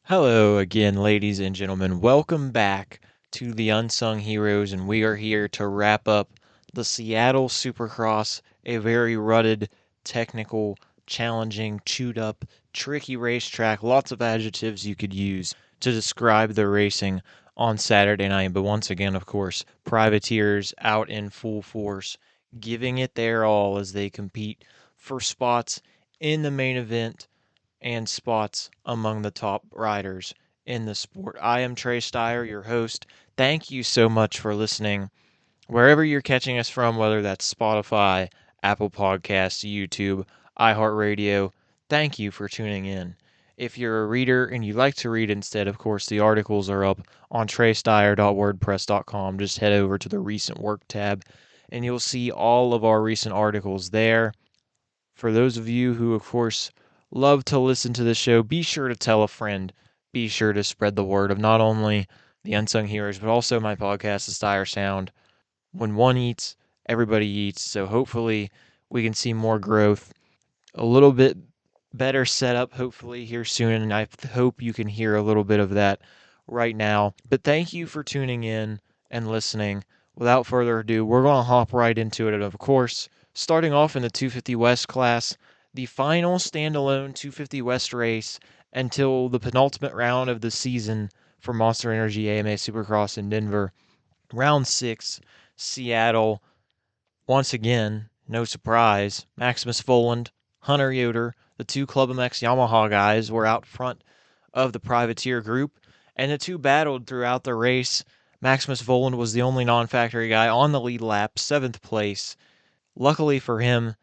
Hello again, ladies and gentlemen. Welcome back to the Unsung Heroes, and we are here to wrap up the Seattle Supercross, a very rutted, technical, challenging, chewed up, tricky racetrack. Lots of adjectives you could use to describe the racing on Saturday night. But once again, of course, privateers out in full force, giving it their all as they compete for spots in the main event and spots among the top riders in the sport. I am Trey Stire, your host. Thank you so much for listening. Wherever you're catching us from, whether that's Spotify, Apple Podcasts, YouTube, iHeartRadio, thank you for tuning in. If you're a reader and you like to read instead, of course, the articles are up on treystire.wordpress.com. Just head over to the recent work tab and you'll see all of our recent articles there. For those of you who, of course, love to listen to the show, be sure to tell a friend. Be sure to spread the word of not only the Unsung Heroes, but also my podcast, the Stire Sound. When one eats, everybody eats. So hopefully we can see more growth, a little bit better setup, hopefully, here soon. And I hope you can hear a little bit of that right now. But thank you for tuning in and listening. Without further ado, we're going to hop right into it. And of course, starting off in the 250 West class, the final standalone 250 West race until the penultimate round of the season for Monster Energy AMA Supercross in Denver. Round 6, Seattle. Once again, no surprise, Maximus Voland, Hunter Yoder, the two Club MX Yamaha guys, were out front of the privateer group, and the two battled throughout the race. Maximus Voland was the only non-factory guy on the lead lap, 7th place. Luckily for him,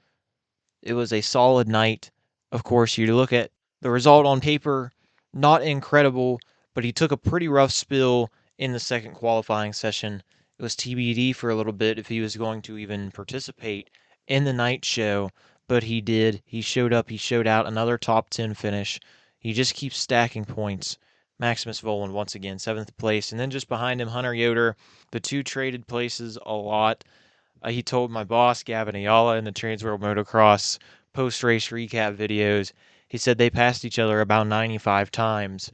it was a solid night. Of course, you look at the result on paper, not incredible, but he took a pretty rough spill in the second qualifying session. It was TBD for a little bit if he was going to even participate in the night show, but he did. He showed up, he showed out, another top 10 finish. He just keeps stacking points. Maximus Voland once again, 7th place. And then just behind him, Hunter Yoder. The two traded places a lot. He told my boss, Gavin Ayala, in the Transworld Motocross post-race recap videos, he said they passed each other about 95 times.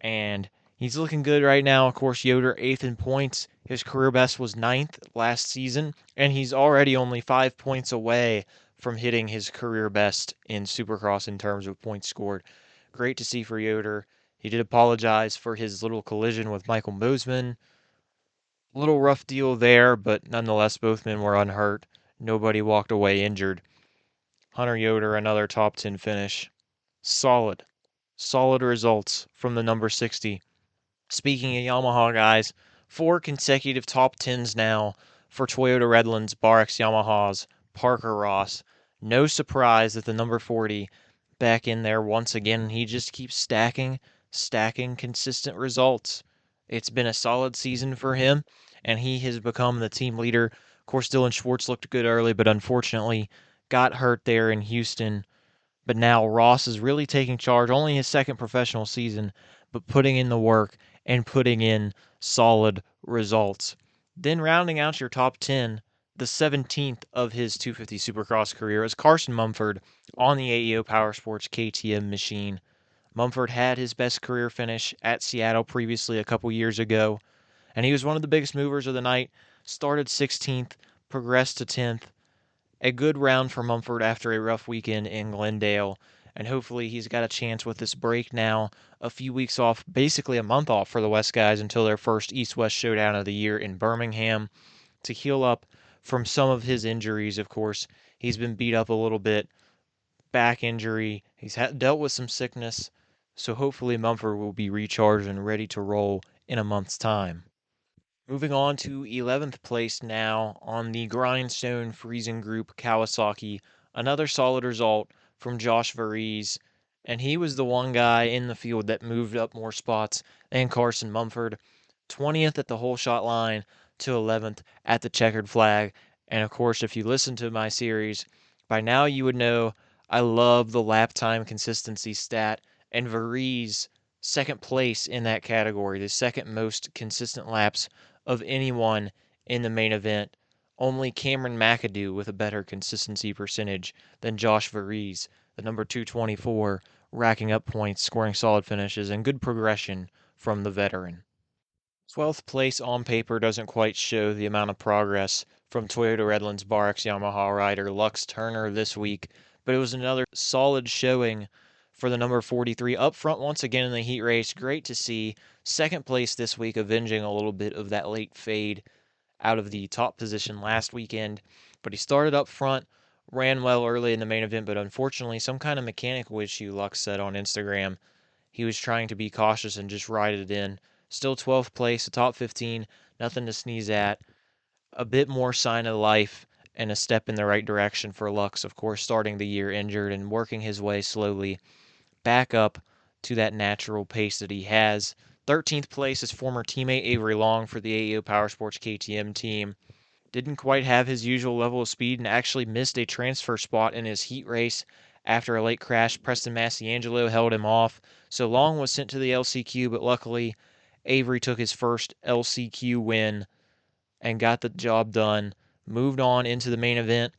And he's looking good right now. Of course, Yoder, 8th in points. His career best was 9th last season, and he's already only 5 points away from hitting his career best in Supercross in terms of points scored. Great to see for Yoder. He did apologize for his little collision with Michael Mosman. Little rough deal there, but nonetheless, both men were unhurt. Nobody walked away injured. Hunter Yoder, another top 10 finish. Solid. Solid results from the number 60. Speaking of Yamaha guys, 4 consecutive top 10s now for Toyota Redlands, Barx Yamahas, Parker Ross. No surprise that the number 40 back in there once again. He just keeps stacking consistent results. It's been a solid season for him, and he has become the team leader. Of course, Dylan Schwartz looked good early, but unfortunately got hurt there in Houston. But now Ross is really taking charge, only his second professional season, but putting in the work and putting in solid results. Then rounding out your top 10, the 17th of his 250 Supercross career is Carson Mumford on the AEO Powersports KTM machine. Mumford had his best career finish at Seattle previously a couple years ago, and he was one of the biggest movers of the night. Started 16th, progressed to 10th. A good round for Mumford after a rough weekend in Glendale, and hopefully he's got a chance with this break now. A few weeks off, basically a month off for the West guys until their first East-West showdown of the year in Birmingham to heal up from some of his injuries, of course. He's been beat up a little bit, back injury. He's dealt with some sickness, so hopefully Mumford will be recharged and ready to roll in a month's time. Moving on to 11th place now on the Grindstone Freezing Group Kawasaki. Another solid result from Josh Varese, and he was the one guy in the field that moved up more spots than Carson Mumford. 20th at the whole shot line to 11th at the checkered flag. And of course, if you listen to my series, by now you would know I love the lap time consistency stat, and Varese second place in that category, the second most consistent laps of anyone in the main event. Only Cameron McAdoo with a better consistency percentage than Josh Varese, the number 224, racking up points, scoring solid finishes, and good progression from the veteran. 12th place on paper doesn't quite show the amount of progress from Toyota Redlands Barracks Yamaha rider Lux Turner this week, but it was another solid showing for the number 43 up front once again in the heat race. Great to see. Second place this week, avenging a little bit of that late fade out of the top position last weekend. But he started up front, ran well early in the main event, but unfortunately, some kind of mechanical issue, Lux said on Instagram. He was trying to be cautious and just ride it in. Still 12th place, a top 15, nothing to sneeze at. A bit more sign of life and a step in the right direction for Lux, of course, starting the year injured and working his way slowly back up to that natural pace that he has. 13th place is former teammate Avery Long for the AEO Powersports KTM team. Didn't quite have his usual level of speed and actually missed a transfer spot in his heat race after a late crash. Preston Massiangelo held him off, so Long was sent to the LCQ, but luckily Avery took his first LCQ win and got the job done. Moved on into the main event.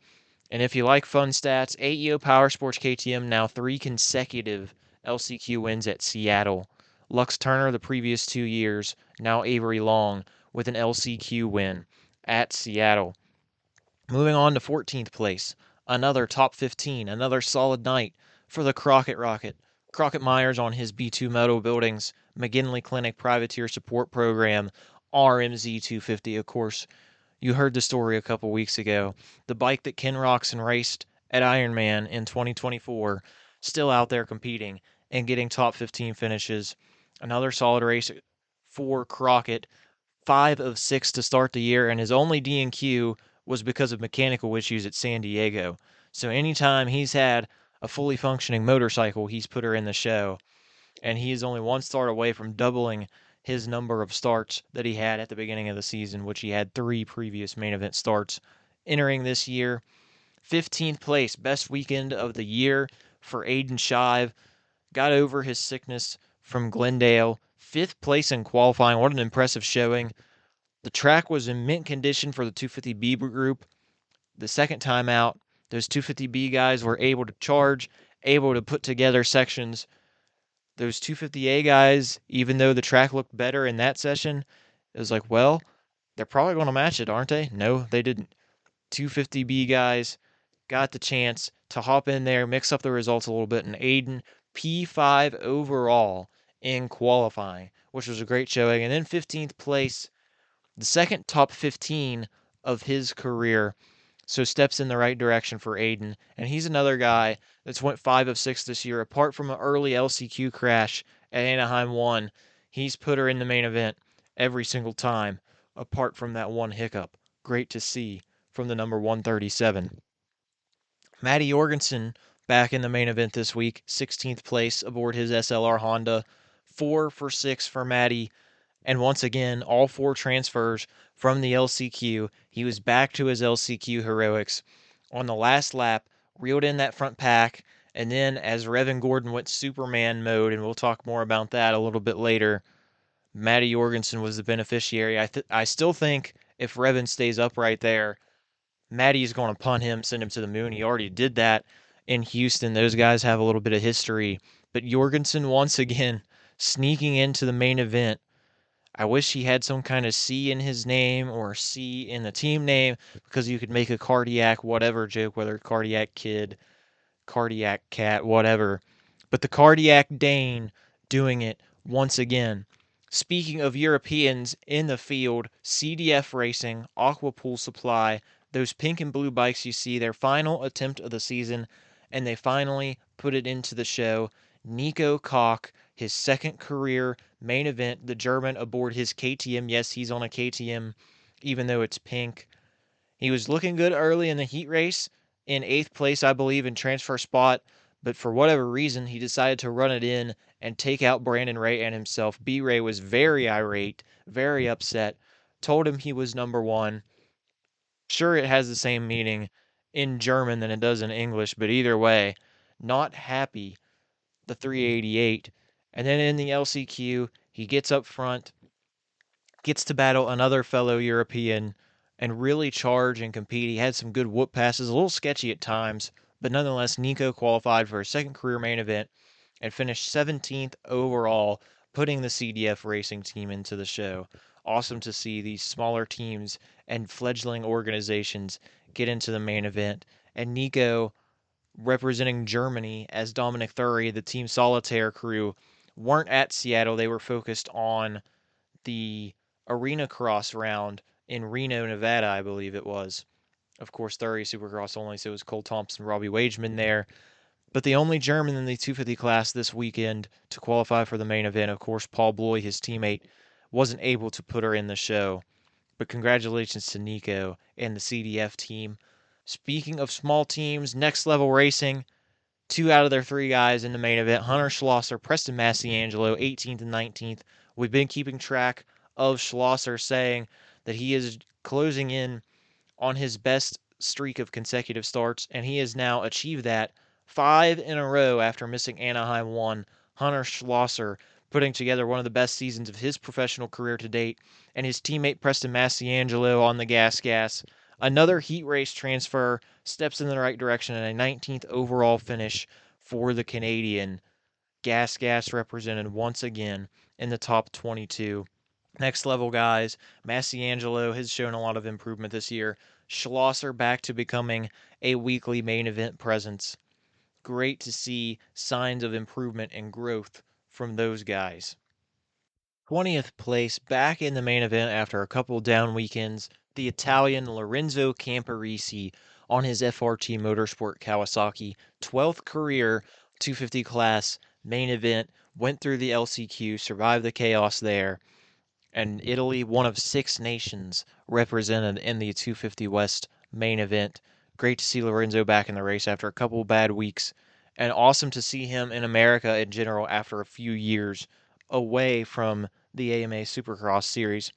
And if you like fun stats, AEO Powersports KTM now 3 consecutive LCQ wins at Seattle. Lux Turner the previous 2 years, now Avery Long with an LCQ win at Seattle. Moving on to 14th place, another top 15, another solid night for the Crockett Rocket. Crockett Myers on his B2 Metal Buildings McGinley Clinic Privateer Support Program, RMZ 250, of course. You heard the story a couple weeks ago. The bike that Ken Roxon raced at Ironman in 2024, still out there competing and getting top 15 finishes. Another solid race for Crockett. 5 of 6 to start the year, and his only D&Q was because of mechanical issues at San Diego. So anytime he's had a fully functioning motorcycle, he's put her in the show. And he is only one start away from doubling his number of starts that he had at the beginning of the season, which he had 3 previous main event starts entering this year. 15th place, best weekend of the year for Aiden Shive. Got over his sickness from Glendale. 5th place in qualifying. What an impressive showing. The track was in mint condition for the 250B group. The second time out, those 250B guys were able to charge, able to put together sections. Those 250A guys, even though the track looked better in that session, it was like, well, they're probably going to match it, aren't they? No, they didn't. 250B guys got the chance to hop in there, mix up the results a little bit, and Aiden P5 overall in qualifying, which was a great showing. And then 15th place, the second top 15 of his career. So steps in the right direction for Aiden. And he's another guy that's went 5 of 6 this year. Apart from an early LCQ crash at Anaheim 1, he's put her in the main event every single time, apart from that one hiccup. Great to see from the number 137. Matty Jorgensen back in the main event this week, 16th place aboard his SLR Honda. 4 for 6 for Matty. And once again, all 4 transfers from the LCQ. He was back to his LCQ heroics. On the last lap, reeled in that front pack, and then as Revin Gordon went Superman mode, and we'll talk more about that a little bit later, Matty Jorgensen was the beneficiary. I still think if Revin stays upright there, Matty's going to punt him, send him to the moon. He already did that in Houston. Those guys have a little bit of history. But Jorgensen, once again, sneaking into the main event. I wish he had some kind of C in his name or C in the team name because you could make a cardiac whatever joke, whether cardiac kid, cardiac cat, whatever. But the cardiac Dane doing it once again. Speaking of Europeans in the field, CDF Racing, Aqua Pool Supply, those pink and blue bikes you see, their final attempt of the season, and they finally put it into the show. Nico Koch, his second career main event, the German aboard his KTM. Yes, he's on a KTM, even though it's pink. He was looking good early in the heat race, in 8th place, I believe, in transfer spot, but for whatever reason, he decided to run it in and take out Brandon Ray and himself. B-Ray was very irate, very upset, told him he was number 1. Sure, it has the same meaning in German than it does in English, but either way, not happy, the 388. And then in the LCQ, he gets up front, gets to battle another fellow European, and really charge and compete. He had some good whoop passes, a little sketchy at times, but nonetheless, Nico qualified for his second career main event. and finished 17th overall, putting the CDF racing team into the show. Awesome to see these smaller teams and fledgling organizations get into the main event. And Nico, representing Germany as Dominic Thury, the Team Solitaire crew, weren't at Seattle. They were focused on the Arena Cross round in Reno, Nevada, I believe it was. Of course, 30 Supercross only, so it was Cole Thompson, Robbie Wageman there. But the only German in the 250 class this weekend to qualify for the main event, of course, Paul Bloy, his teammate, wasn't able to put her in the show. But congratulations to Nico and the CDF team. Speaking of small teams, Next Level Racing, 2 out of their 3 guys in the main event, Hunter Schlosser, Preston Massiangelo, 18th and 19th. We've been keeping track of Schlosser, saying that he is closing in on his best streak of consecutive starts, and he has now achieved that 5 in a row after missing Anaheim 1. Hunter Schlosser putting together one of the best seasons of his professional career to date, and his teammate Preston Massiangelo on the gas. Another heat race transfer, steps in the right direction, and a 19th overall finish for the Canadian. Gas represented once again in the top 22. Next level guys, Massiangelo has shown a lot of improvement this year. Schlosser back to becoming a weekly main event presence. Great to see signs of improvement and growth from those guys. 20th place back in the main event after a couple down weekends, the Italian Lorenzo Camporisi on his FRT Motorsport Kawasaki 12th career 250 class main event, went through the LCQ, survived the chaos there, and Italy, one of 6 nations represented in the 250 West main event. Great to see Lorenzo back in the race after a couple bad weeks, and awesome to see him in America in general after a few years away from the AMA Supercross series.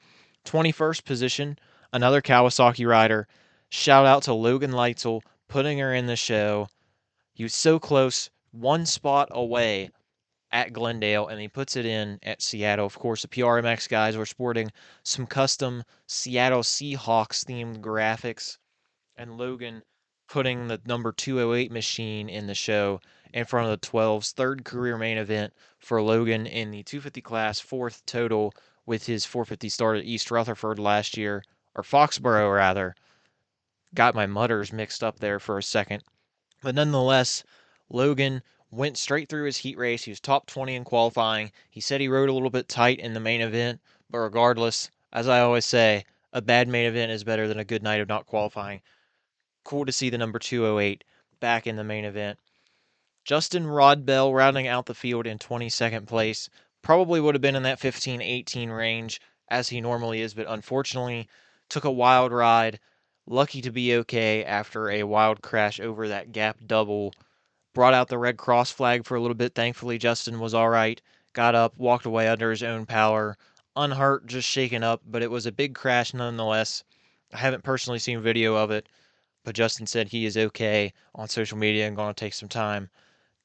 21st position, another Kawasaki rider. Shout out to Logan Leitzel putting her in the show. He was so close, one spot away at Glendale, and he puts it in at Seattle. Of course, the PRMX guys were sporting some custom Seattle Seahawks themed graphics, and Logan putting the number 208 machine in the show in front of the 12's third career main event for Logan in the 250 class, 4th total with his 450 start at East Rutherford last year, or Foxborough rather. Got my mutters mixed up there for a second. But nonetheless, Logan went straight through his heat race. He was top 20 in qualifying. He said he rode a little bit tight in the main event, but regardless, as I always say, a bad main event is better than a good night of not qualifying. Cool to see the number 208 back in the main event. Justin Rodbell rounding out the field in 22nd place. Probably would have been in that 15-18 range as he normally is, but unfortunately took a wild ride. Lucky to be okay after a wild crash over that gap double. Brought out the Red Cross flag for a little bit. Thankfully, Justin was all right. Got up, walked away under his own power. Unhurt, just shaken up, but it was a big crash nonetheless. I haven't personally seen video of it, but Justin said he is okay on social media and going to take some time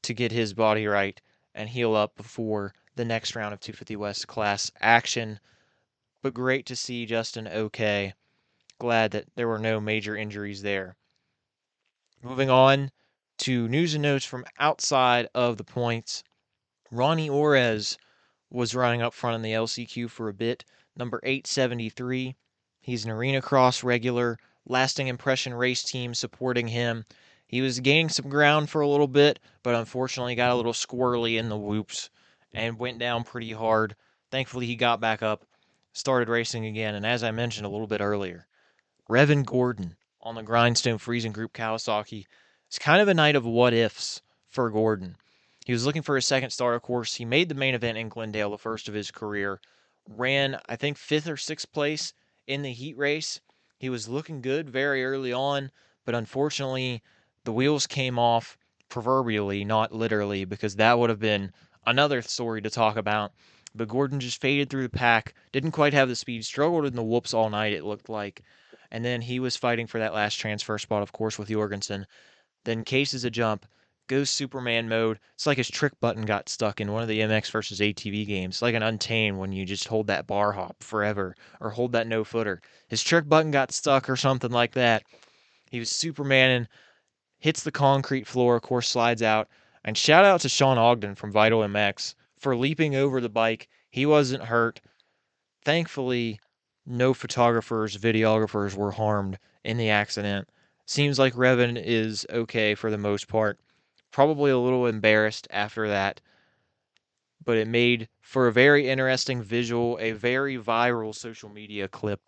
to get his body right and heal up before the next round of 250 West class action. But great to see Justin okay. Glad that there were no major injuries there. Moving on to news and notes from outside of the points. Ronnie Orez was running up front in the LCQ for a bit, number 873. He's an Arena Cross regular, lasting impression race team supporting him. He was gaining some ground for a little bit, but unfortunately got a little squirrely in the whoops and went down pretty hard. Thankfully, he got back up, started racing again, and as I mentioned a little bit earlier, Revin Gordon on the Grindstone Freezing Group Kawasaki. It's kind of a night of what ifs for Gordon. He was looking for his second start, of course. He made the main event in Glendale, the first of his career. Ran, I think, 5th or 6th place in the heat race. He was looking good very early on, but unfortunately, the wheels came off, proverbially, not literally, because that would have been another story to talk about. But Gordon just faded through the pack, didn't quite have the speed, struggled in the whoops all night, it looked like. And then he was fighting for that last transfer spot, of course, with Jorgensen. Then cases a jump, goes Superman mode. It's like his trick button got stuck in one of the MX versus ATV games. It's like an Untamed when you just hold that bar hop forever or hold that no footer. His trick button got stuck or something like that. He was Superman and hits the concrete floor, of course, slides out. And shout out to Sean Ogden from Vital MX for leaping over the bike. He wasn't hurt. Thankfully, no photographers, videographers were harmed in the accident. Seems like Revan is okay for the most part. Probably a little embarrassed after that, but it made for a very interesting visual, a very viral social media clip.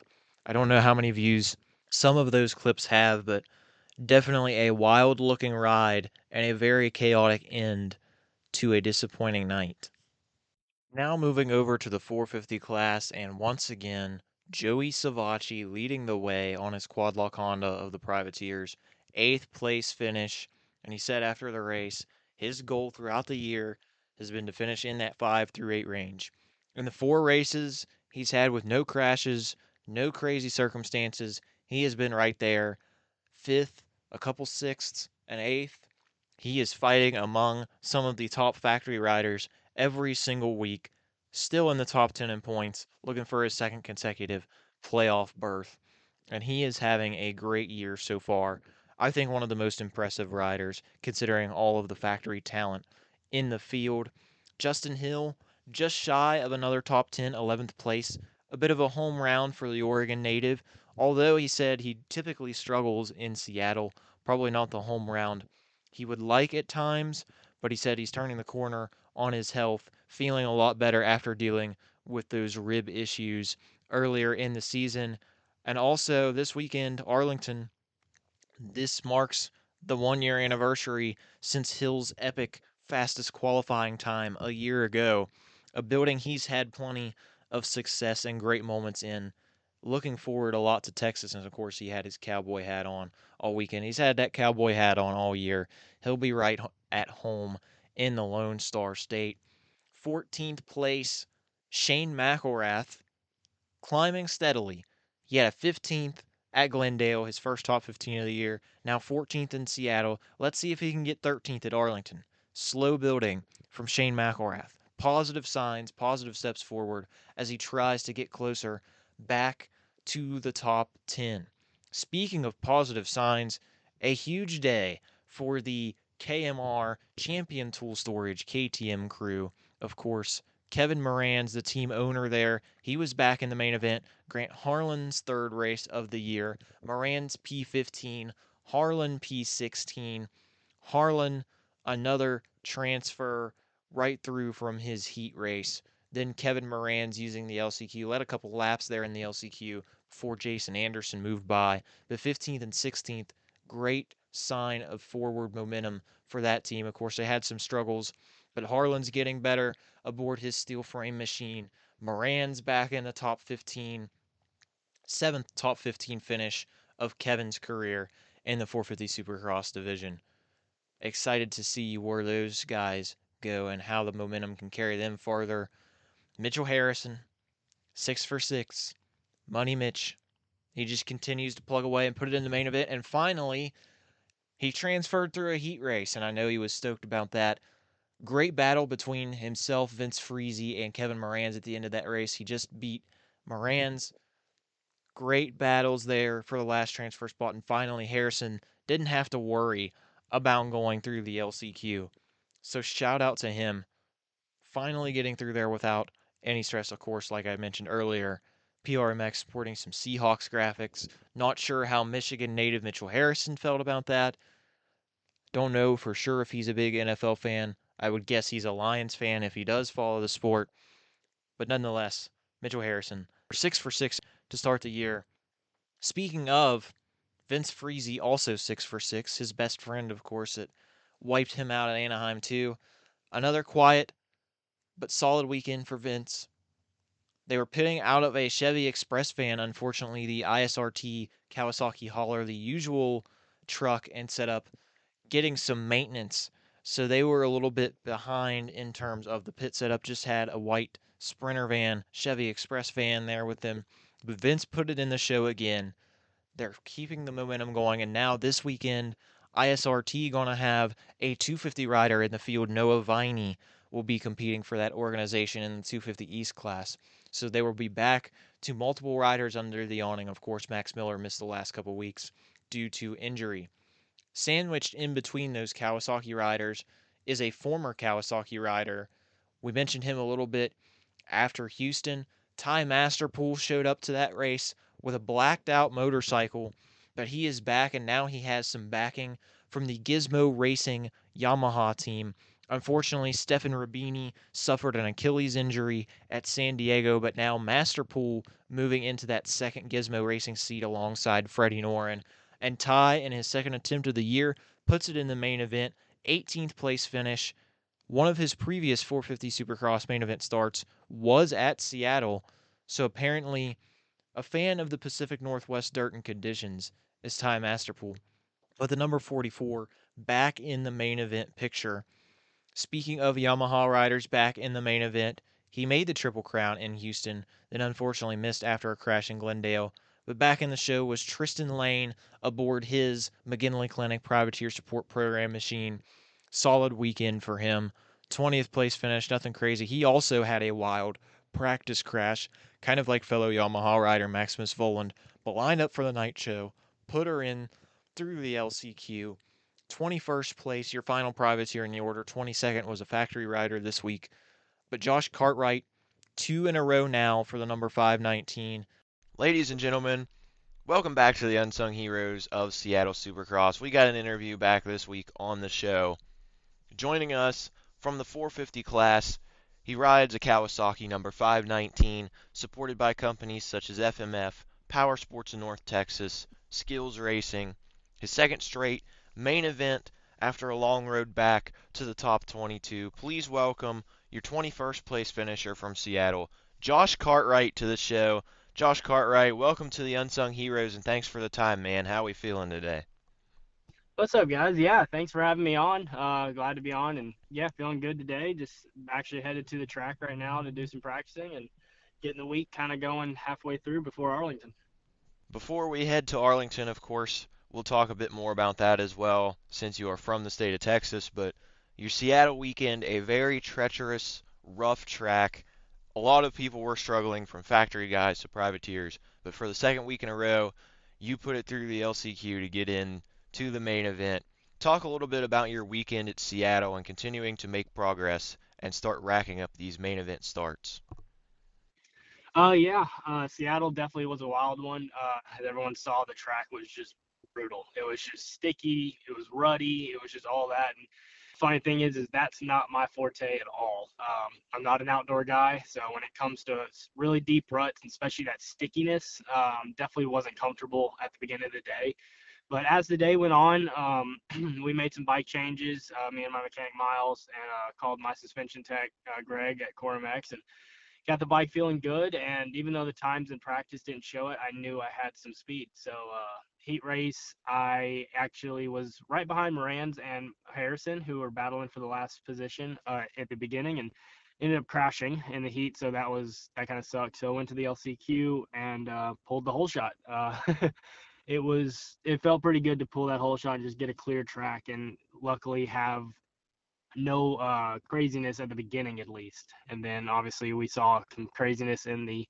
I don't know how many views some of those clips have, but definitely a wild looking ride and a very chaotic end to a disappointing night. Now moving over to the 450 class, and once again, Joey Savacci leading the way on his quadlock Honda of the Privateers. 8th place finish, and he said after the race, his goal throughout the year has been to finish in that 5 through 8 range. In the 4 races he's had with no crashes, no crazy circumstances, he has been right there. 5th, a couple 6ths, and 8th. He is fighting among some of the top factory riders every single week, still in the top 10 in points, looking for his second consecutive playoff berth. And he is having a great year so far. I think one of the most impressive riders, considering all of the factory talent in the field. Justin Hill, just shy of another top 10, 11th place. A bit of a home round for the Oregon native, although he said he typically struggles in Seattle, probably not the home round he would like at times, but he said he's turning the corner on his health, feeling a lot better after dealing with those rib issues earlier in the season. And also this weekend, Arlington, this marks the 1 year anniversary since Hill's epic fastest qualifying time a year ago, a building he's had plenty of success and great moments in. Looking forward a lot to Texas, and of course, he had his cowboy hat on all weekend. He's had that cowboy hat on all year. He'll be right at home in the Lone Star State. 14th place, Shane McElrath climbing steadily. He had a 15th at Glendale, his first top 15 of the year. Now 14th in Seattle. Let's see if he can get 13th at Arlington. Slow building from Shane McElrath. Positive signs, positive steps forward as he tries to get closer back to the top 10. Speaking of positive signs, a huge day for the KMR Champion Tool Storage KTM crew. Of course, Kevin Moran's the team owner there. He was back in the main event. Grant Harlan's third race of the year. Moran's P15, Harlan P16. Harlan, another transfer right through from his heat race. Then Kevin Moran's using the LCQ. Led a couple laps there in the LCQ before Jason Anderson moved by. The 15th and 16th, great sign of forward momentum for that team. Of course, they had some struggles, but Harlan's getting better aboard his steel frame machine. Moran's back in the top 15, 7th top 15 finish of Kevin's career in the 450 Supercross division. Excited to see where those guys go and how the momentum can carry them farther. Mitchell Harrison, 6 for 6. Money Mitch. He just continues to plug away and put it in the main event. And finally, he transferred through a heat race, and I know he was stoked about that. Great battle between himself, Vince Friese, and Kevin Moran's at the end of that race. He just beat Moran's. Great battles there for the last transfer spot. And finally, Harrison didn't have to worry about going through the LCQ. So shout out to him. Finally getting through there without any stress, of course, like I mentioned earlier. PRMX sporting some Seahawks graphics. Not sure how Michigan native Mitchell Harrison felt about that. Don't know for sure if he's a big NFL fan. I would guess he's a Lions fan if he does follow the sport. But nonetheless, Mitchell Harrison, 6 for 6 to start the year. Speaking of, Vince Friese also 6 for 6. His best friend, of course, that wiped him out at Anaheim too. Another quiet but solid weekend for Vince. They were pitting out of a Chevy Express van, unfortunately, the ISRT Kawasaki hauler, the usual truck and setup, getting some maintenance. So they were a little bit behind in terms of the pit setup. Just had a white Sprinter van, Chevy Express van there with them. But Vince put it in the show again. They're keeping the momentum going. And now this weekend, ISRT going to have a 250 rider in the field. Noah Viney will be competing for that organization in the 250 East class. So they will be back to multiple riders under the awning. Of course, Max Miller missed the last couple weeks due to injury. Sandwiched in between those Kawasaki riders is a former Kawasaki rider. We mentioned him a little bit after Houston. Ty Masterpool showed up to that race with a blacked out motorcycle, but he is back and now he has some backing from the Gizmo Racing Yamaha team. Unfortunately, Stefan Rabini suffered an Achilles injury at San Diego, but now Masterpool moving into that second Gizmo Racing seat alongside Freddie Noren. And Ty, in his second attempt of the year, puts it in the main event. 18th place finish. One of his previous 450 Supercross main event starts was at Seattle, so apparently a fan of the Pacific Northwest dirt and conditions is Ty Masterpool. But the number 44 back in the main event picture. Speaking of Yamaha riders back in the main event, he made the Triple Crown in Houston, then unfortunately missed after a crash in Glendale. But back in the show was Tristan Lane aboard his McGinley Clinic Privateer Support Program machine. Solid weekend for him. 20th place finish, nothing crazy. He also had a wild practice crash, kind of like fellow Yamaha rider Maximus Voland, but lined up for the night show, put her in through the LCQ. 21st place, your final privateer in the order. 22nd was a factory rider this week. But Josh Cartwright, two in a row now for the number 519. Ladies and gentlemen, welcome back to the Unsung Heroes of Seattle Supercross. We got an interview back this week on the show. Joining us from the 450 class, he rides a Kawasaki number 519, supported by companies such as FMF, Power Sports in North Texas, Skills Racing. His second straight main event after a long road back to the top 22. Please welcome your 21st place finisher from Seattle, Josh Cartwright, to the show. Josh Cartwright, welcome to the Unsung Heroes, and thanks for the time, man. How are we feeling today? What's up, guys? Yeah, thanks for having me on. Glad to be on, and yeah, feeling good today. Just actually headed to the track right now to do some practicing and getting the week kind of going halfway through before Arlington. Before we head to Arlington, of course, we'll talk a bit more about that as well, since you are from the state of Texas. But your Seattle weekend, a very treacherous, rough track. A lot of people were struggling, from factory guys to privateers. But for the second week in a row, you put it through the LCQ to get in to the main event. Talk a little bit about your weekend at Seattle and continuing to make progress and start racking up these main event starts. Yeah, Seattle definitely was a wild one. As everyone saw, the track was just brutal. It was just sticky. It was ruddy. It was just all that. And funny thing is that's not my forte at all. I'm not an outdoor guy, so when it comes to really deep ruts, and especially that stickiness, definitely wasn't comfortable at the beginning of the day. But as the day went on, we made some bike changes, me and my mechanic Miles, and called my suspension tech, Greg at Corimex, and got the bike feeling good. And even though the times in practice didn't show it, I knew I had some speed. So heat race, I actually was right behind Moran's and Harrison, who were battling for the last position at the beginning, and ended up crashing in the heat. So that kind of sucked. So I went to the LCQ and pulled the whole shot. It felt pretty good to pull that whole shot and just get a clear track, and luckily have no craziness at the beginning at least. And then obviously we saw some craziness in the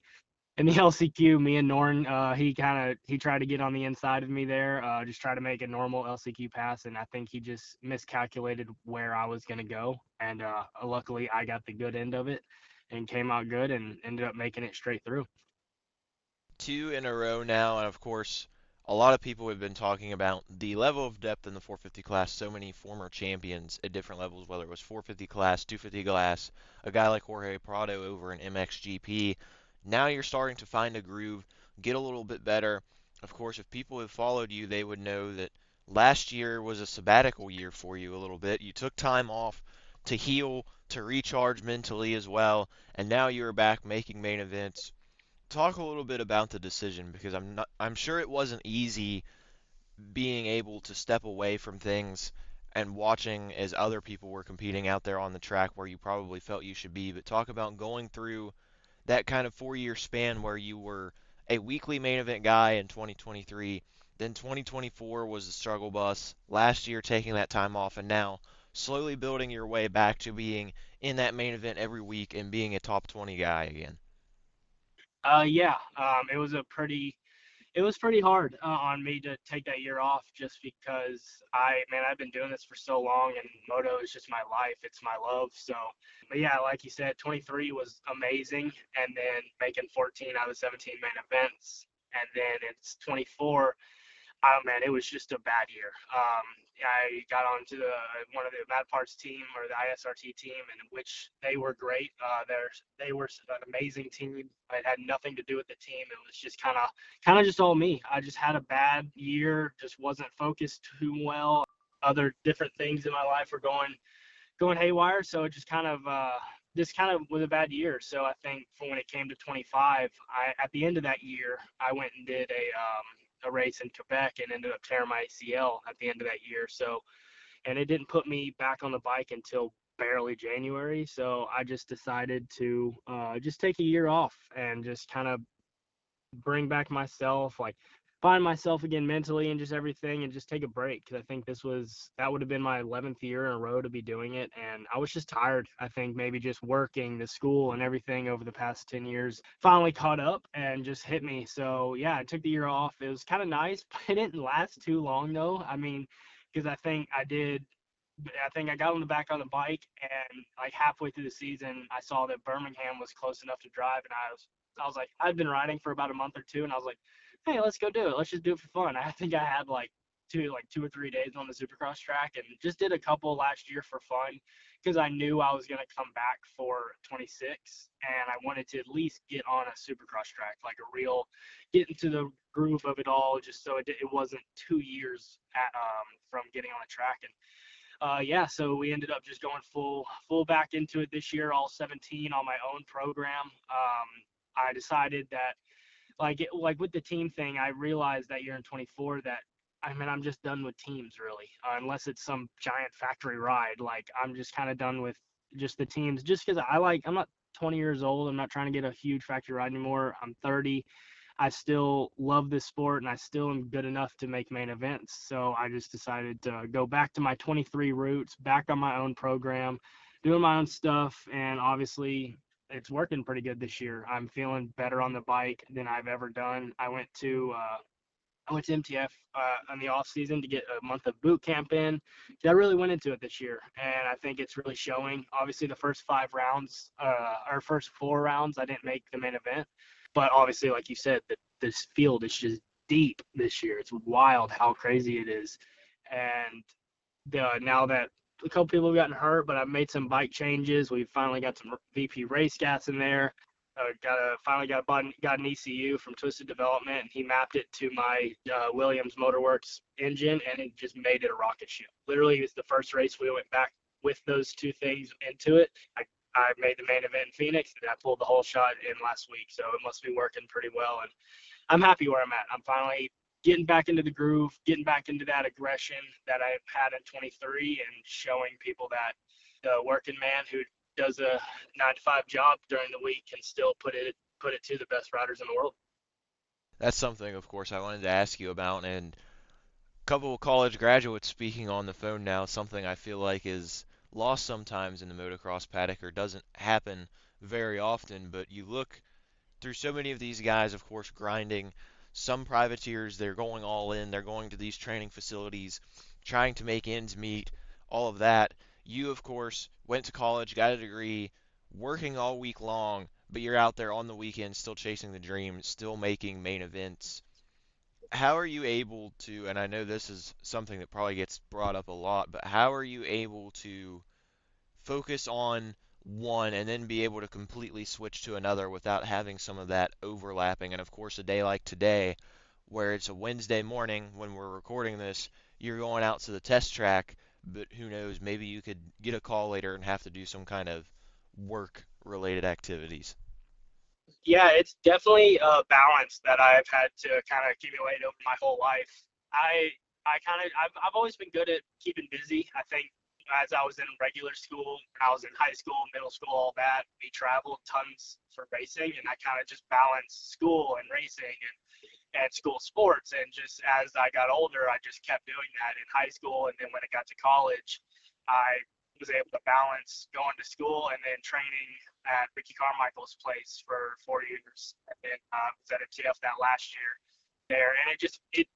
LCQ. Me and Norn, he tried to get on the inside of me there, just try to make a normal LCQ pass, and I think he just miscalculated where I was gonna go. And luckily I got the good end of it and came out good and ended up making it straight through. Two in a row now, and of course, a lot of people have been talking about the level of depth in the 450 class. So many former champions at different levels, whether it was 450 class, 250 class, a guy like Jorge Prado over in MXGP. Now you're starting to find a groove, get a little bit better. Of course, if people have followed you, they would know that last year was a sabbatical year for you a little bit. You took time off to heal, to recharge mentally as well, and now you're back making main events. Talk a little bit about the decision, because I'm sure it wasn't easy being able to step away from things and watching as other people were competing out there on the track where you probably felt you should be. But talk about going through that kind of 4 year span where you were a weekly main event guy in 2023, then 2024 was the struggle bus, last year taking that time off, and now slowly building your way back to being in that main event every week and being a top 20 guy again. Yeah, it was a pretty it was pretty hard on me to take that year off just because I've been doing this for so long and moto is just my life. It's my love. So, but yeah, like you said, 23 was amazing. And then making 14 out of 17 main events. And then it's 24. Oh man, it was just a bad year. I got onto one of the Mad Parts team or the ISRT team, in which they were great. They were an amazing team. It had nothing to do with the team. It was just kind of just all me. I just had a bad year. Just wasn't focused too well. Other different things in my life were going haywire. So it just kind of this kind of was a bad year. So I think for when it came to 25, at the end of that year, I went and did a race in Quebec and ended up tearing my ACL at the end of that year. So, and it didn't put me back on the bike until barely January. So I just decided to just take a year off and just kind of bring back myself, like find myself again mentally and just everything, and just take a break, because I think that would have been my 11th year in a row to be doing it, and I was just tired. I think maybe just working, the school and everything over the past 10 years finally caught up and just hit me. So yeah, I took the year off. It was kind of nice, but it didn't last too long though. I mean, because I think I got on the back on the bike, and like halfway through the season, I saw that Birmingham was close enough to drive, and I was like, I'd been riding for about a month or two, and I was like, hey, let's go do it. Let's just do it for fun. I think I had like 2 or 3 days on the Supercross track, and just did a couple last year for fun, because I knew I was gonna come back for 26, and I wanted to at least get on a Supercross track, like a real get into the groove of it all, just so it wasn't 2 years from getting on the track. And yeah, so we ended up just going full back into it this year, all 17 on my own program. I decided that like with the team thing, I realized that year in 24 that I'm just done with teams really, unless it's some giant factory ride. Like I'm just kind of done with just the teams, just because I'm not 20 years old. I'm not trying to get a huge factory ride anymore. I'm 30. I still love this sport, and I still am good enough to make main events. So I just decided to go back to my 23 roots, back on my own program, doing my own stuff. And obviously, it's working pretty good this year. I'm feeling better on the bike than I've ever done. I went to MTF in the off season to get a month of boot camp in. I really went into it this year, and I think it's really showing. Obviously, the first 5 rounds, or first 4 rounds, I didn't make the main event, but obviously, like you said, this field is just deep this year. It's wild how crazy it is, and now that a couple people have gotten hurt, but I've made some bike changes. We finally got some VP race gas in there. Got an ECU from Twisted Development, and he mapped it to my Williams Motorworks engine, and it just made it a rocket ship. Literally, it was the first race we went back with those two things into it. I made the main event in Phoenix, and I pulled the whole shot in last week, so it must be working pretty well. And I'm happy where I'm at. I'm finally getting back into the groove, getting back into that aggression that I've had in 23, and showing people that the working man who does a 9 to 5 job during the week can still put it to the best riders in the world. That's something, of course, I wanted to ask you about, and a couple of college graduates speaking on the phone now, something I feel like is lost sometimes in the motocross paddock or doesn't happen very often, but you look through so many of these guys, of course, grinding. Some privateers, they're going all in, they're going to these training facilities, trying to make ends meet, all of that. You, of course, went to college, got a degree, working all week long, but you're out there on the weekend still chasing the dream, still making main events. How are you able to, and I know this is something that probably gets brought up a lot, but how are you able to focus on one and then be able to completely switch to another without having some of that overlapping? And of course, a day like today, where it's a Wednesday morning when we're recording this, you're going out to the test track, but who knows, maybe you could get a call later and have to do some kind of work related activities. Yeah, it's definitely a balance that I've had to kind of accumulate over my whole life. I I've always been good at keeping busy. I think as I was in regular school, when I was in high school, middle school, all that, we traveled tons for racing, and I kind of just balanced school and racing and school sports. And just as I got older, I just kept doing that in high school, and then when it got to college, I was able to balance going to school and then training at Ricky Carmichael's place for 4 years, and then was at MTF that last year. there, and it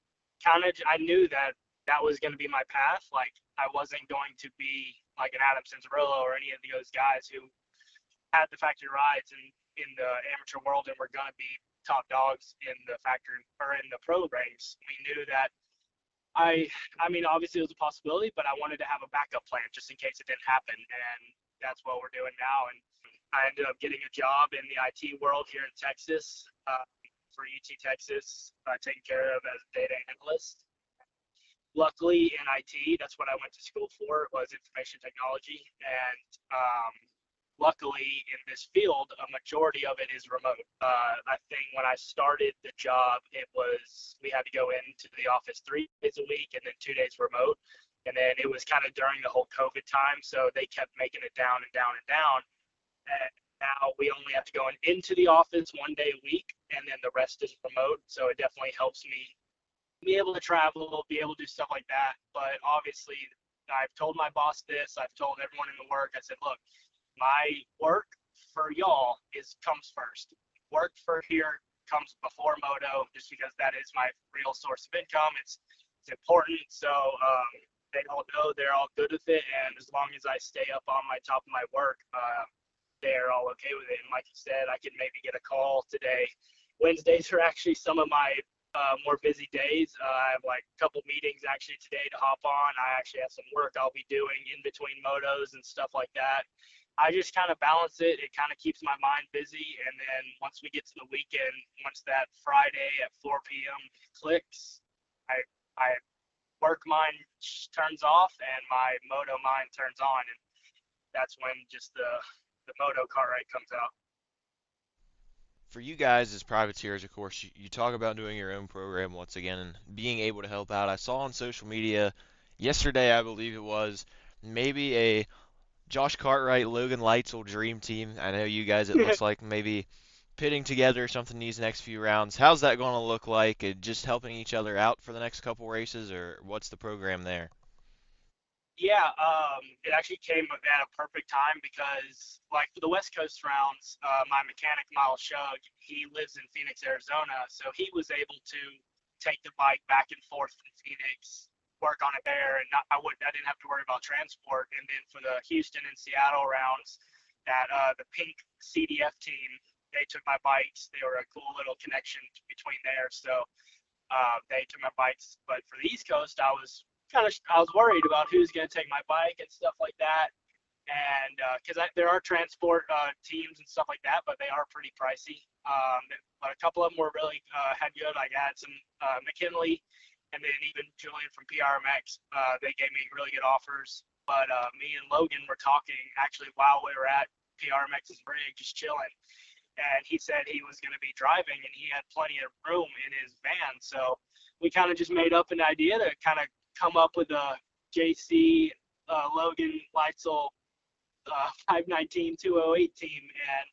kind of I knew that that was going to be my path. Like I wasn't going to be like an Adam Cincerillo or any of those guys who had the factory rides and in the amateur world and were going to be top dogs in the factory or in the pro ranks. We knew that I mean, obviously it was a possibility, but I wanted to have a backup plan just in case it didn't happen, and that's what we're doing now. And I ended up getting a job in the IT world here in Texas for UT Texas, taken care of as a data analyst. Luckily, in IT, that's what I went to school for, was information technology, and luckily in this field, a majority of it is remote. I think when I started the job, it was we had to go into the office 3 days a week and then 2 days remote. And then it was kind of during the whole COVID time, so they kept making it down and down and down. And now we only have to go into the office 1 day a week, and then the rest is remote. So it definitely helps me be able to travel, be able to do stuff like that. But obviously, I've told my boss this. I've told everyone in the work. I said, look, my work for y'all comes first. Work for here comes before moto, just because that is my real source of income. It's important. So they all know they're all good with it, and as long as I stay up on my top of my work, they're all okay with it. And like you said, I can maybe get a call today. Wednesdays are actually some of my more busy days. I have like a couple meetings actually today to hop on. I actually have some work I'll be doing in between motos and stuff like that. I just kind of balance it. It kind of keeps my mind busy. And then once we get to the weekend, once that Friday at 4 p.m. clicks, I work mind turns off and my moto mind turns on. And that's when just the moto Cartwright comes out. For you guys as privateers, of course, you talk about doing your own program once again and being able to help out. I saw on social media yesterday, I believe it was, maybe a Josh Cartwright, Logan Leitzel dream team. I know you guys, it looks like maybe pitting together something these next few rounds. How's that going to look like? Just helping each other out for the next couple races, or what's the program there? Yeah, it actually came at a perfect time because, like, for the West Coast rounds, my mechanic Miles Shug, he lives in Phoenix, Arizona, so he was able to take the bike back and forth from Phoenix, work on it there, and I didn't have to worry about transport. And then for the Houston and Seattle rounds, that the pink CDF team, they took my bikes. They were a cool little connection between there, so they took my bikes. But for the East Coast, I was worried about who's going to take my bike and stuff like that. And because there are transport teams and stuff like that, but they are pretty pricey. But a couple of them were really had good. Like I had some McKinley, and then even Julian from PRMX. They gave me really good offers. But me and Logan were talking actually while we were at PRMX's rig, just chilling. And he said he was going to be driving, and he had plenty of room in his van. So we kind of just made up an idea to kind of come up with a JC Logan Leitzel 519 208 team, and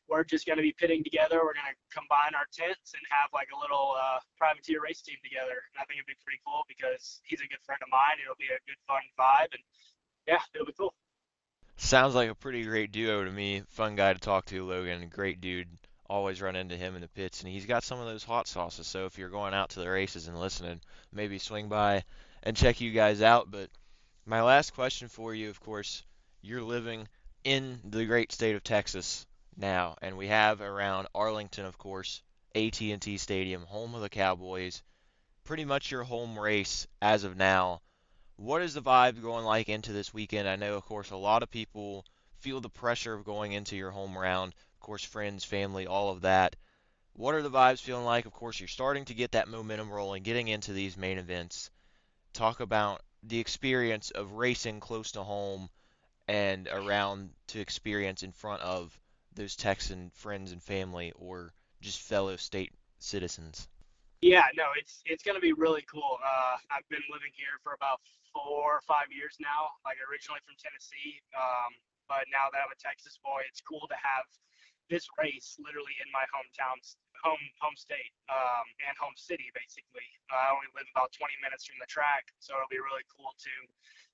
we're just going to be pitting together. We're going to combine our tents and have like a little privateer race team together. And I think it'd be pretty cool because he's a good friend of mine. It'll be a good fun vibe, and yeah, it'll be cool. Sounds like a pretty great duo to me. Fun guy to talk to, Logan. Great dude. Always run into him in the pits, and he's got some of those hot sauces. So if you're going out to the races and listening, maybe swing by and check you guys out. But my last question for you, of course, you're living in the great state of Texas now, and we have around Arlington, of course, AT&T Stadium, home of the Cowboys, pretty much your home race as of now. What is the vibe going like into this weekend? I know, of course, a lot of people feel the pressure of going into your home round. Of course, friends, family, all of that. What are the vibes feeling like? Of course, you're starting to get that momentum rolling, getting into these main events. Talk about the experience of racing close to home and around to experience in front of those Texan friends and family or just fellow state citizens. Yeah, no, it's gonna be really cool. I've been living here for about 4 or 5 years now. Like originally from Tennessee, but now that I'm a Texas boy, it's cool to have this race literally in my home state, and home city basically. I only live about 20 minutes from the track, so it'll be really cool to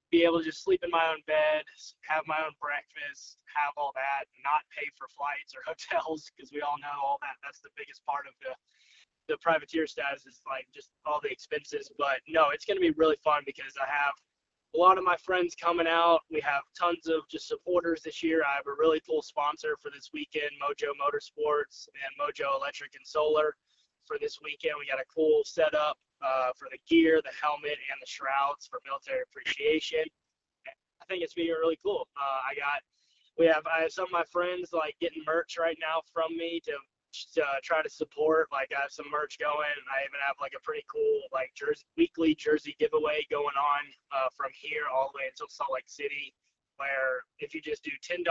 be able to just sleep in my own bed, have my own breakfast, have all that, not pay for flights or hotels because we all know all that. That's the biggest part of the privateer status is like just all the expenses. But no, it's going to be really fun because I have a lot of my friends coming out. We have tons of just supporters this year. I have a really cool sponsor for this weekend, Mojo Motorsports and Mojo Electric and Solar. For this weekend, we got a cool setup for the gear, the helmet, and the shrouds for military appreciation. I think it's being really cool. I have some of my friends like getting merch right now from me to try to support. Like I have some merch going. I even have like a pretty cool like weekly jersey giveaway going on from here all the way until Salt Lake City, where if you just do $10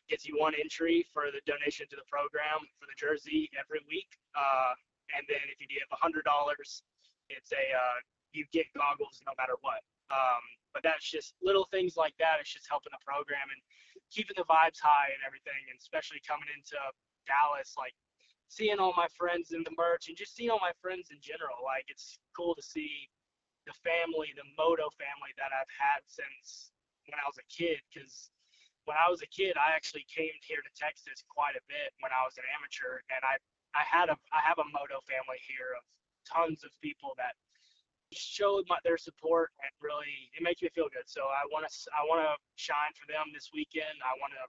gets you one entry for the donation to the program for the jersey every week, and then if you give $100, it's a you get goggles no matter what. But that's just little things like that. It's just helping the program and keeping the vibes high and everything, and especially coming into Dallas, like seeing all my friends in the merch and just seeing all my friends in general. Like it's cool to see the family, the Moto family that I've had since when I was a kid. Because when I was a kid, I actually came here to Texas quite a bit when I was an amateur, and I have a Moto family here of tons of people that showed their support, and really it makes me feel good. So I want to shine for them this weekend. I want to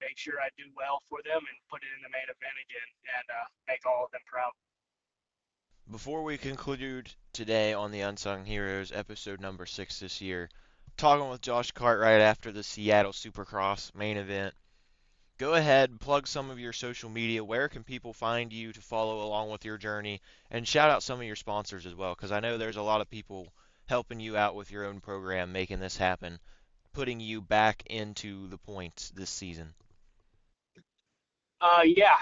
make sure I do well for them and put it in the main event again, and make all of them proud. Before we conclude today on the Unsung Heroes episode number 6 this year, talking with Josh Cartwright after the Seattle Supercross main event, go ahead and plug some of your social media. Where can people find you to follow along with your journey? And shout out some of your sponsors as well, because I know there's a lot of people helping you out with your own program, making this happen, putting you back into the points this season. Yeah,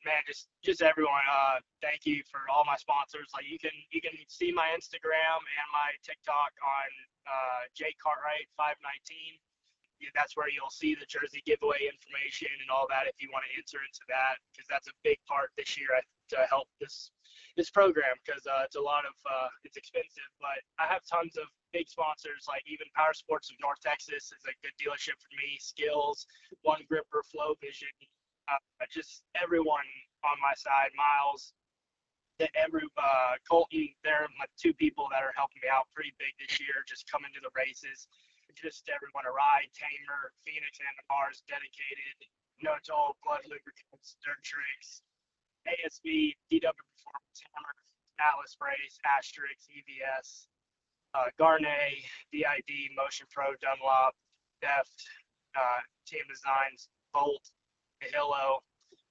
man, just everyone. Thank you for all my sponsors. Like you can see my Instagram and my TikTok on Jake Cartwright 519. Yeah, that's where you'll see the jersey giveaway information and all that if you want to enter into that, because that's a big part this year to help this program, because it's a lot of it's expensive. But I have tons of big sponsors, like even Power Sports of North Texas is a good dealership for me. Skills, One Gripper, Flow Vision, just everyone on my side. Miles, Colton, they're my two people that are helping me out pretty big this year, just coming to the races. Just everyone a ride, Tamer, Phoenix and the Mars, dedicated, no toll, blood lubricants, dirt tricks, ASB, DW Performance, Hammer, Atlas Race, Asterix, EVS, Garnet, DID, Motion Pro, Dunlop, Deft, Team Designs, Bolt, Hilo,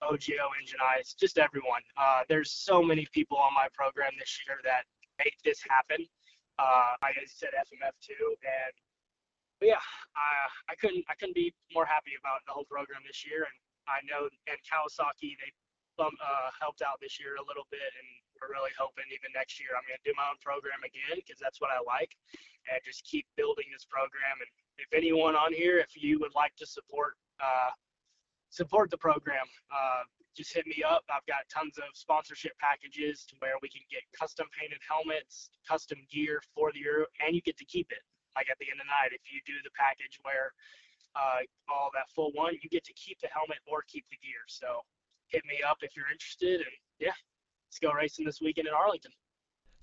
OGO, Engine Ice, just everyone. There's so many people on my program this year that made this happen. Like I said, FMF too, and but yeah, I couldn't be more happy about the whole program this year, and I know and Kawasaki they helped out this year a little bit, and we're really hoping even next year I'm going to do my own program again, because that's what I like, and just keep building this program. And if anyone on here, if you would like to support the program, just hit me up. I've got tons of sponsorship packages to where we can get custom painted helmets, custom gear for the Euro, and you get to keep it. Like at the end of the night, if you do the package where all that full one, you get to keep the helmet or keep the gear. So hit me up if you're interested, and yeah, let's go racing this weekend in Arlington.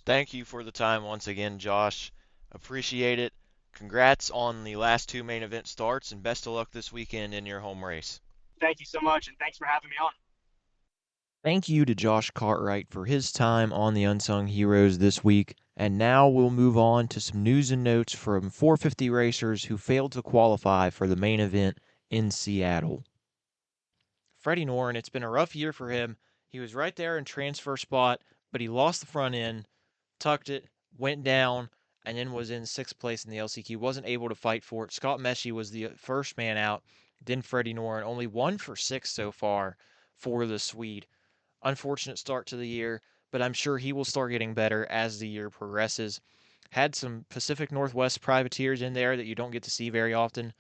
Thank you for the time once again, Josh. Appreciate it. Congrats on the last two main event starts, and best of luck this weekend in your home race. Thank you so much, and thanks for having me on. Thank you to Josh Cartwright for his time on the Unsung Heroes this week. And now we'll move on to some news and notes from 450 racers who failed to qualify for the main event in Seattle. Freddie Noren, it's been a rough year for him. He was right there in transfer spot, but he lost the front end, tucked it, went down, and then was in sixth place in the LCQ. Wasn't able to fight for it. Scott Meshy was the first man out. Then Freddie Noren, only 1 for 6 so far for the Swede. Unfortunate start to the year, but I'm sure he will start getting better as the year progresses. Had some Pacific Northwest privateers in there that you don't get to see very often.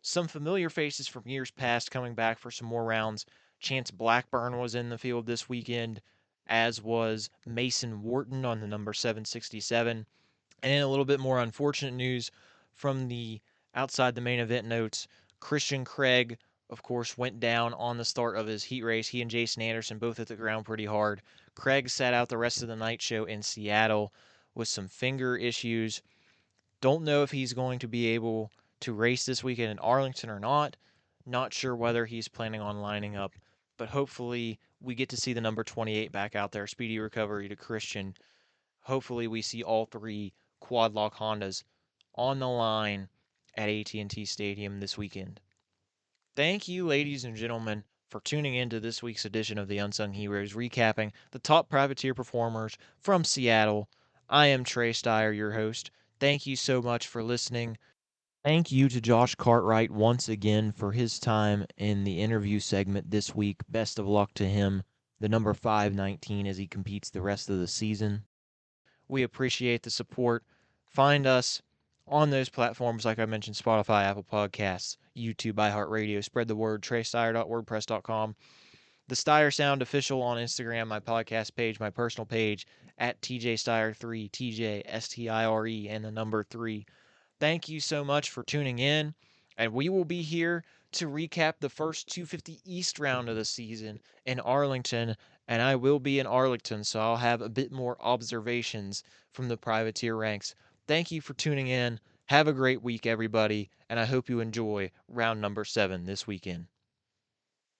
Some familiar faces from years past coming back for some more rounds. Chance Blackburn was in the field this weekend, as was Mason Wharton on the number 767. And in a little bit more unfortunate news from the outside the main event notes, Christian Craig of course, went down on the start of his heat race. He and Jason Anderson both hit the ground pretty hard. Craig sat out the rest of the night show in Seattle with some finger issues. Don't know if he's going to be able to race this weekend in Arlington or not. Not sure whether he's planning on lining up, but hopefully we get to see the number 28 back out there. Speedy recovery to Christian. Hopefully we see all three quad lock Hondas on the line at AT&T Stadium this weekend. Thank you, ladies and gentlemen, for tuning in to this week's edition of the Unsung Heroes, recapping the top privateer performers from Seattle. I am Trey Stire, your host. Thank you so much for listening. Thank you to Josh Cartwright once again for his time in the interview segment this week. Best of luck to him, the number 519, as he competes the rest of the season. We appreciate the support. Find us on those platforms, like I mentioned, Spotify, Apple Podcasts, YouTube, iHeart Radio. Spread the word, treystire.wordpress.com. The Stire Sound official on Instagram, my podcast page, my personal page, at TJStire3, TJSTIRE, and the number 3. Thank you so much for tuning in, and we will be here to recap the first 250 East round of the season in Arlington, and I will be in Arlington, so I'll have a bit more observations from the privateer ranks. Thank you for tuning in. Have a great week, everybody, and I hope you enjoy round number 7 this weekend.